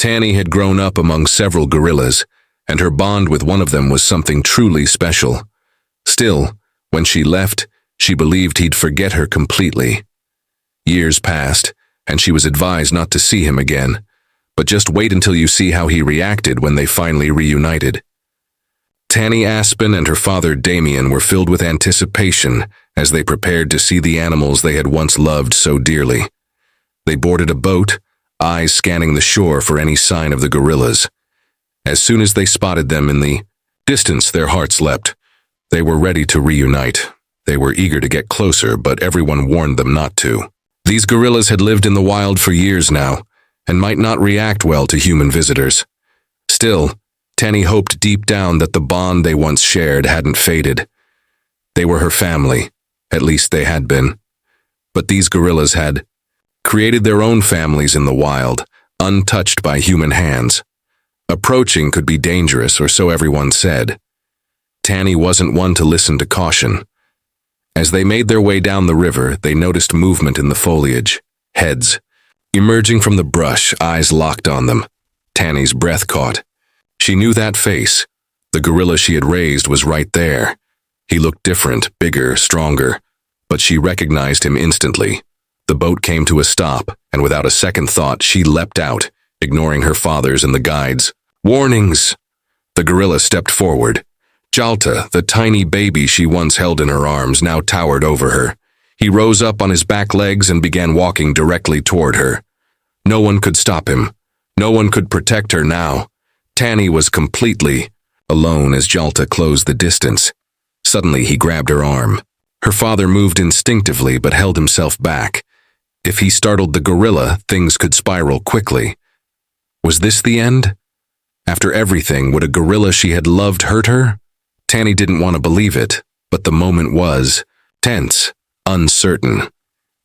Tanny had grown up among several gorillas, and her bond with one of them was something truly special. Still, when she left, she believed he'd forget her completely. Years passed, and she was advised not to see him again, but just wait until you see how he reacted when they finally reunited. Tanny Aspen and her father Damien were filled with anticipation as they prepared to see the animals they had once loved so dearly. They boarded a boat, eyes scanning the shore for any sign of the gorillas. As soon as they spotted them in the distance, their hearts leapt. They were ready to reunite. They were eager to get closer, but everyone warned them not to. These gorillas had lived in the wild for years now, and might not react well to human visitors. Still, Tanny hoped deep down that the bond they once shared hadn't faded. They were her family, at least they had been. But these gorillas had created their own families in the wild, untouched by human hands. Approaching could be dangerous, or so everyone said. Tanny wasn't one to listen to caution. As they made their way down the river, they noticed movement in the foliage. Heads emerging from the brush, eyes locked on them. Tanny's breath caught. She knew that face. The gorilla she had raised was right there. He looked different, bigger, stronger, but she recognized him instantly. The boat came to a stop, and without a second thought, she leapt out, ignoring her father's and the guides. Warnings! The gorilla stepped forward. Jalta, the tiny baby she once held in her arms, now towered over her. He rose up on his back legs and began walking directly toward her. No one could stop him. No one could protect her now. Tanny was completely alone as Jalta closed the distance. Suddenly he grabbed her arm. Her father moved instinctively but held himself back. If he startled the gorilla, things could spiral quickly. Was this the end? After everything, would a gorilla she had loved hurt her? Tanny didn't want to believe it, but the moment was tense, uncertain.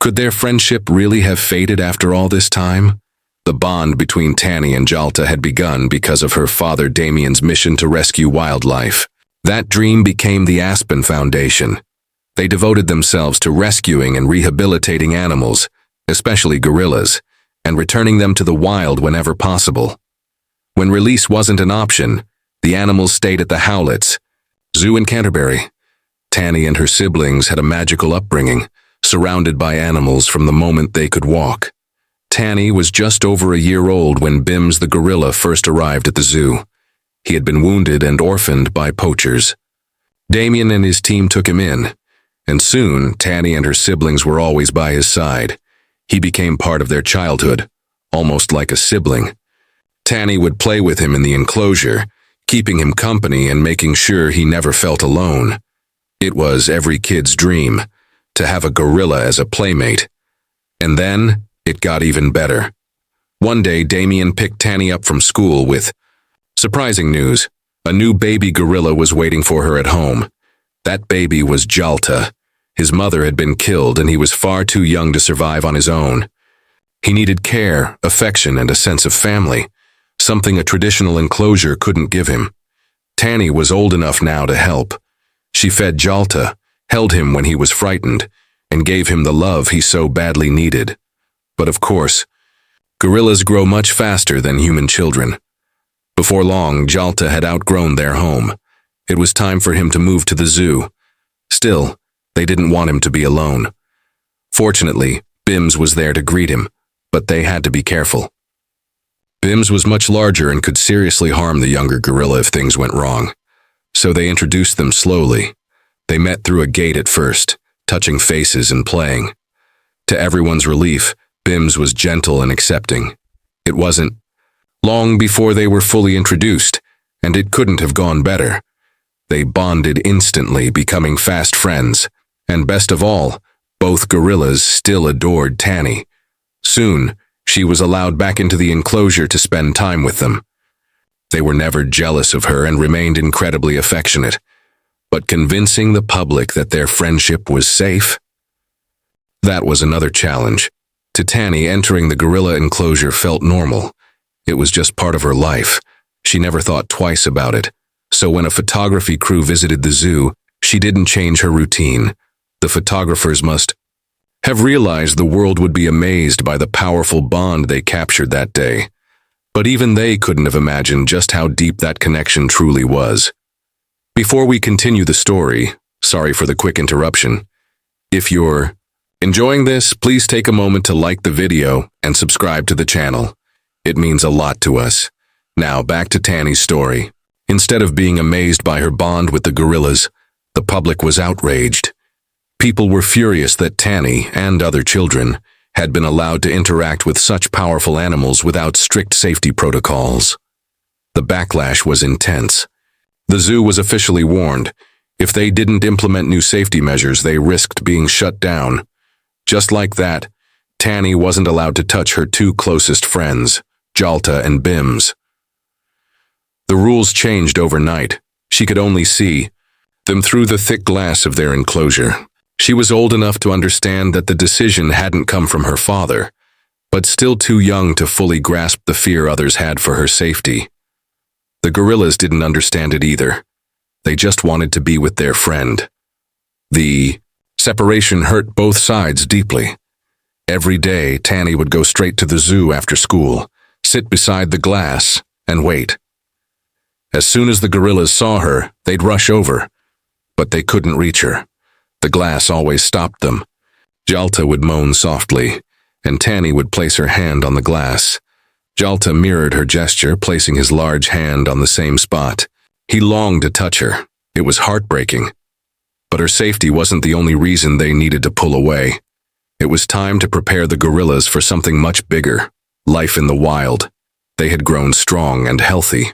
Could their friendship really have faded after all this time? The bond between Tanny and Jalta had begun because of her father Damien's mission to rescue wildlife. That dream became the Aspen Foundation. They devoted themselves to rescuing and rehabilitating animals, especially gorillas, and returning them to the wild whenever possible. When release wasn't an option, the animals stayed at the Howletts Zoo in Canterbury. Tanny and her siblings had a magical upbringing, surrounded by animals from the moment they could walk. Tanny was just over a year old when Bims the gorilla first arrived at the zoo. He had been wounded and orphaned by poachers. Damien and his team took him in, and soon Tanny and her siblings were always by his side. He became part of their childhood, almost like a sibling. Tanny would play with him in the enclosure, keeping him company and making sure he never felt alone. It was every kid's dream, to have a gorilla as a playmate. And then, it got even better. One day, Damien picked Tanny up from school with surprising news. A new baby gorilla was waiting for her at home. That baby was Jalta. His mother had been killed, and he was far too young to survive on his own. He needed care, affection, and a sense of family, something a traditional enclosure couldn't give him. Tanny was old enough now to help. She fed Jalta, held him when he was frightened, and gave him the love he so badly needed. But of course, gorillas grow much faster than human children. Before long, Jalta had outgrown their home. It was time for him to move to the zoo. Still, they didn't want him to be alone. Fortunately, Bims was there to greet him, but they had to be careful. Bims was much larger and could seriously harm the younger gorilla if things went wrong. So they introduced them slowly. They met through a gate at first, touching faces and playing. To everyone's relief, Bims was gentle and accepting. It wasn't long before they were fully introduced, and it couldn't have gone better. They bonded instantly, becoming fast friends. And best of all, both gorillas still adored Tanny. Soon, she was allowed back into the enclosure to spend time with them. They were never jealous of her and remained incredibly affectionate. But convincing the public that their friendship was safe? That was another challenge. To Tanny, entering the gorilla enclosure felt normal. It was just part of her life. She never thought twice about it. So when a photography crew visited the zoo, she didn't change her routine. The photographers must have realized the world would be amazed by the powerful bond they captured that day. But even they couldn't have imagined just how deep that connection truly was. Before we continue the story, sorry for the quick interruption. If you're enjoying this, please take a moment to like the video and subscribe to the channel. It means a lot to us. Now back to Tanny's story. Instead of being amazed by her bond with the gorillas, the public was outraged. People were furious that Tanny and other children had been allowed to interact with such powerful animals without strict safety protocols. The backlash was intense. The zoo was officially warned. If they didn't implement new safety measures, they risked being shut down. Just like that, Tanny wasn't allowed to touch her two closest friends, Jalta and Bims. The rules changed overnight. She could only see them through the thick glass of their enclosure. She was old enough to understand that the decision hadn't come from her father, but still too young to fully grasp the fear others had for her safety. The gorillas didn't understand it either. They just wanted to be with their friend. The separation hurt both sides deeply. Every day, Tanny would go straight to the zoo after school, sit beside the glass, and wait. As soon as the gorillas saw her, they'd rush over, but they couldn't reach her. The glass always stopped them. Jalta would moan softly, and Tanny would place her hand on the glass. Jalta mirrored her gesture, placing his large hand on the same spot. He longed to touch her. It was heartbreaking. But her safety wasn't the only reason they needed to pull away. It was time to prepare the gorillas for something much bigger, life in the wild. They had grown strong and healthy.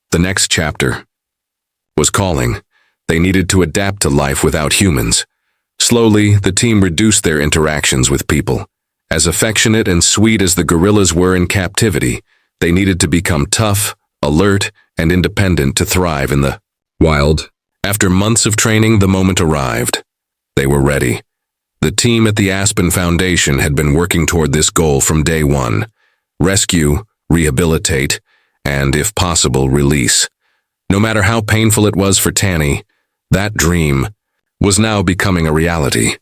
The next chapter was calling. They needed to adapt to life without humans. Slowly, the team reduced their interactions with people. As affectionate and sweet as the gorillas were in captivity, they needed to become tough, alert, and independent to thrive in the wild. After months of training, the moment arrived. They were ready. The team at the Aspen Foundation had been working toward this goal from day one: rescue, rehabilitate, and, if possible, release. No matter how painful it was for Tanny, that dream was now becoming a reality.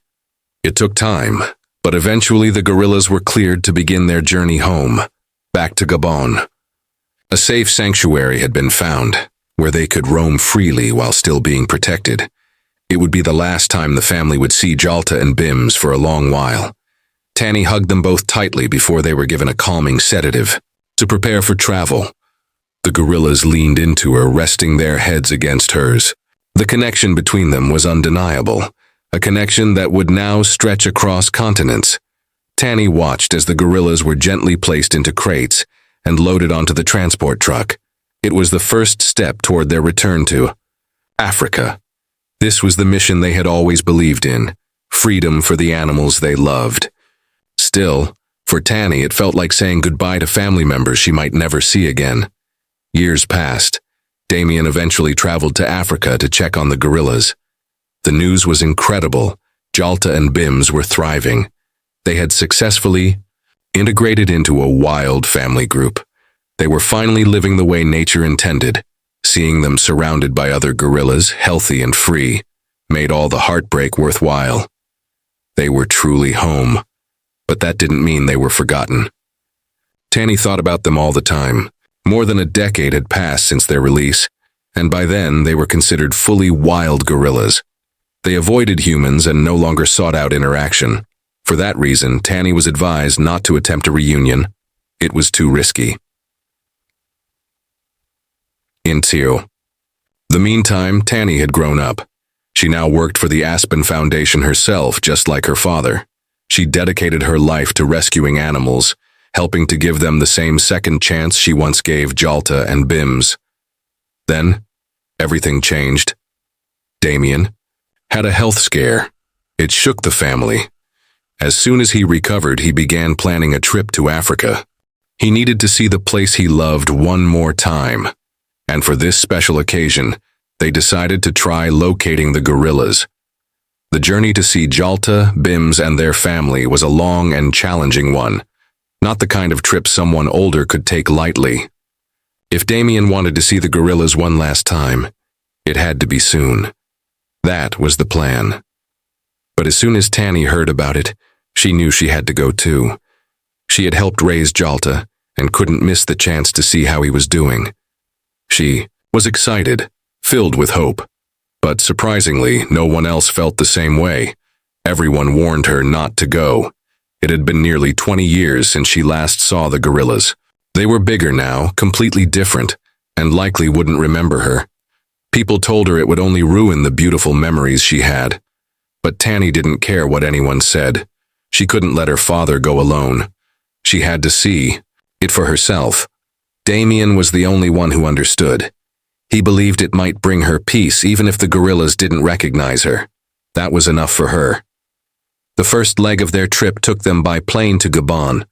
It took time, but eventually the gorillas were cleared to begin their journey home, back to Gabon. A safe sanctuary had been found, where they could roam freely while still being protected. It would be the last time the family would see Jalta and Bims for a long while. Tanny hugged them both tightly before they were given a calming sedative. To prepare for travel, the gorillas leaned into her, resting their heads against hers. The connection between them was undeniable, a connection that would now stretch across continents. Tanny watched as the gorillas were gently placed into crates and loaded onto the transport truck. It was the first step toward their return to Africa. This was the mission they had always believed in: freedom for the animals they loved. Still, for Tanny, it felt like saying goodbye to family members she might never see again. Years passed. Damien eventually traveled to Africa to check on the gorillas. The news was incredible. Jalta and Bims were thriving. They had successfully integrated into a wild family group. They were finally living the way nature intended. Seeing them surrounded by other gorillas, healthy and free, made all the heartbreak worthwhile. They were truly home, but that didn't mean they were forgotten. Tanny thought about them all the time. More than a decade had passed since their release, and by then they were considered fully wild gorillas. They avoided humans and no longer sought out interaction. For that reason, Tanny was advised not to attempt a reunion. It was too risky. The meantime, Tanny had grown up. She now worked for the Aspen Foundation herself, just like her father. She dedicated her life to rescuing animals, helping to give them the same second chance she once gave Jalta and Bims. Then, everything changed. Damien had a health scare. It shook the family. As soon as he recovered, he began planning a trip to Africa. He needed to see the place he loved one more time. And for this special occasion, they decided to try locating the gorillas. The journey to see Jalta, Bims, and their family was a long and challenging one. Not the kind of trip someone older could take lightly. If Damien wanted to see the gorillas one last time, it had to be soon. That was the plan. But as soon as Tanny heard about it, she knew she had to go too. She had helped raise Jalta, and couldn't miss the chance to see how he was doing. She was excited, filled with hope. But surprisingly, no one else felt the same way. Everyone warned her not to go. It had been nearly 20 years since she last saw the gorillas. They were bigger now, completely different, and likely wouldn't remember her. People told her it would only ruin the beautiful memories she had. But Tanny didn't care what anyone said. She couldn't let her father go alone. She had to see it for herself. Damien was the only one who understood. He believed it might bring her peace even if the gorillas didn't recognize her. That was enough for her. The first leg of their trip took them by plane to Gabon,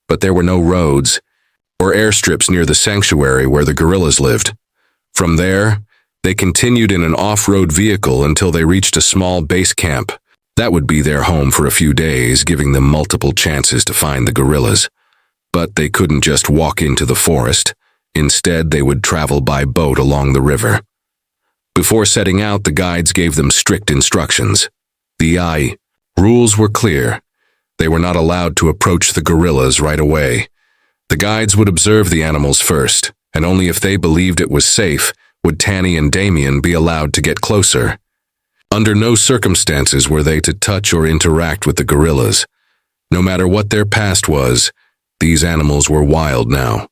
but there were no roads or airstrips near the sanctuary where the gorillas lived. From there, they continued in an off-road vehicle until they reached a small base camp. That would be their home for a few days, giving them multiple chances to find the gorillas. But they couldn't just walk into the forest. Instead, they would travel by boat along the river. Before setting out, the guides gave them strict instructions. The rules were clear. They were not allowed to approach the gorillas right away. The guides would observe the animals first, and only if they believed it was safe would Tanny and Damien be allowed to get closer. Under no circumstances were they to touch or interact with the gorillas. No matter what their past was, these animals were wild now.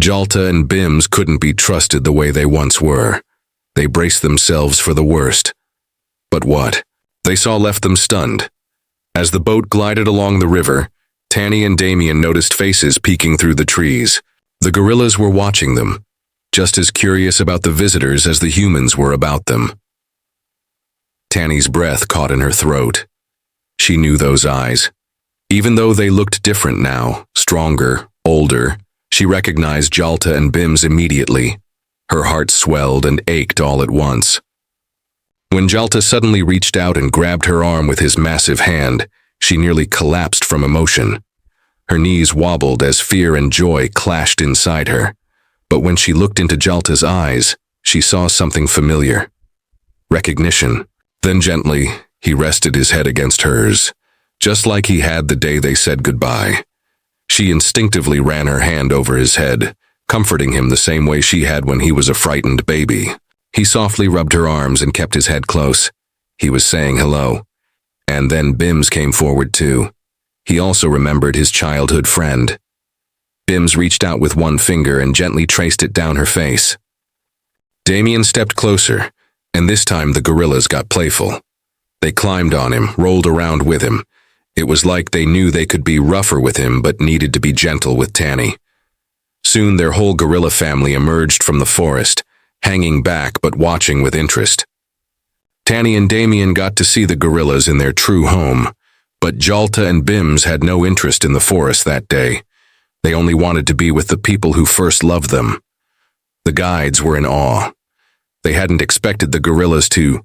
Jalta and Bims couldn't be trusted the way they once were. They braced themselves for the worst. But what they saw left them stunned. As the boat glided along the river, Tanny and Damien noticed faces peeking through the trees. The gorillas were watching them, just as curious about the visitors as the humans were about them. Tanny's breath caught in her throat. She knew those eyes. Even though they looked different now, stronger, older, she recognized Jalta and Bims immediately. Her heart swelled and ached all at once. When Jalta suddenly reached out and grabbed her arm with his massive hand, she nearly collapsed from emotion. Her knees wobbled as fear and joy clashed inside her. But when she looked into Jalta's eyes, she saw something familiar. Recognition. Then gently, he rested his head against hers, just like he had the day they said goodbye. She instinctively ran her hand over his head, comforting him the same way she had when he was a frightened baby. He softly rubbed her arms and kept his head close. He was saying hello. And then Bims came forward too. He also remembered his childhood friend. Bims reached out with one finger and gently traced it down her face. Damien stepped closer, and this time the gorillas got playful. They climbed on him, rolled around with him. It was like they knew they could be rougher with him but needed to be gentle with Tanny. Soon their whole gorilla family emerged from the forest, hanging back but watching with interest. Tanny and Damien got to see the gorillas in their true home, but Jalta and Bims had no interest in the forest that day. They only wanted to be with the people who first loved them. The guides were in awe. They hadn't expected the gorillas to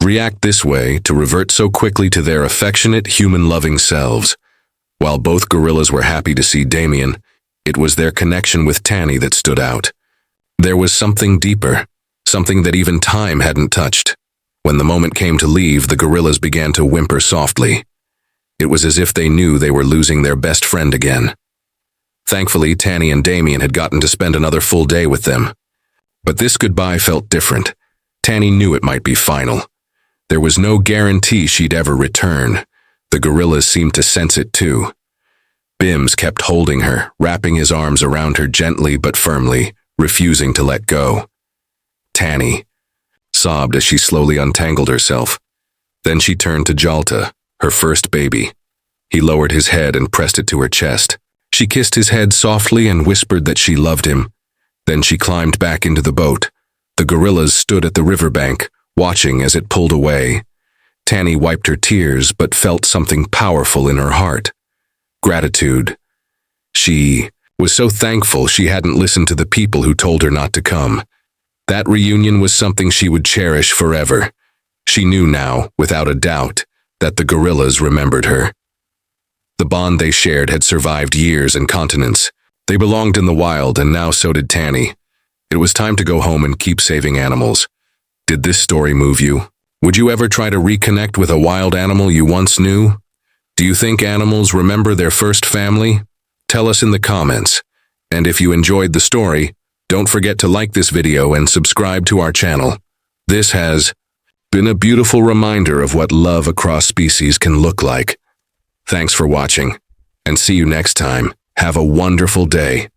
react this way, to revert so quickly to their affectionate, human-loving selves. While both gorillas were happy to see Damien, it was their connection with Tanny that stood out. There was something deeper, something that even time hadn't touched. When the moment came to leave, the gorillas began to whimper softly. It was as if they knew they were losing their best friend again. Thankfully, Tanny and Damien had gotten to spend another full day with them. But this goodbye felt different. Tanny knew it might be final. There was no guarantee she'd ever return. The gorillas seemed to sense it too. Bims kept holding her, wrapping his arms around her gently but firmly, refusing to let go. Tanny sobbed as she slowly untangled herself. Then she turned to Jalta, her first baby. He lowered his head and pressed it to her chest. She kissed his head softly and whispered that she loved him. Then she climbed back into the boat. The gorillas stood at the riverbank, watching as it pulled away. Tanny wiped her tears but felt something powerful in her heart. Gratitude. She was so thankful she hadn't listened to the people who told her not to come. That reunion was something she would cherish forever. She knew now, without a doubt, that the gorillas remembered her. The bond they shared had survived years and continents. They belonged in the wild, and now so did Tanny. It was time to go home and keep saving animals. Did this story move you? Would you ever try to reconnect with a wild animal you once knew? Do you think animals remember their first family? Tell us in the comments. And if you enjoyed the story, don't forget to like this video and subscribe to our channel. This has been a beautiful reminder of what love across species can look like. Thanks for watching, and see you next time. Have a wonderful day.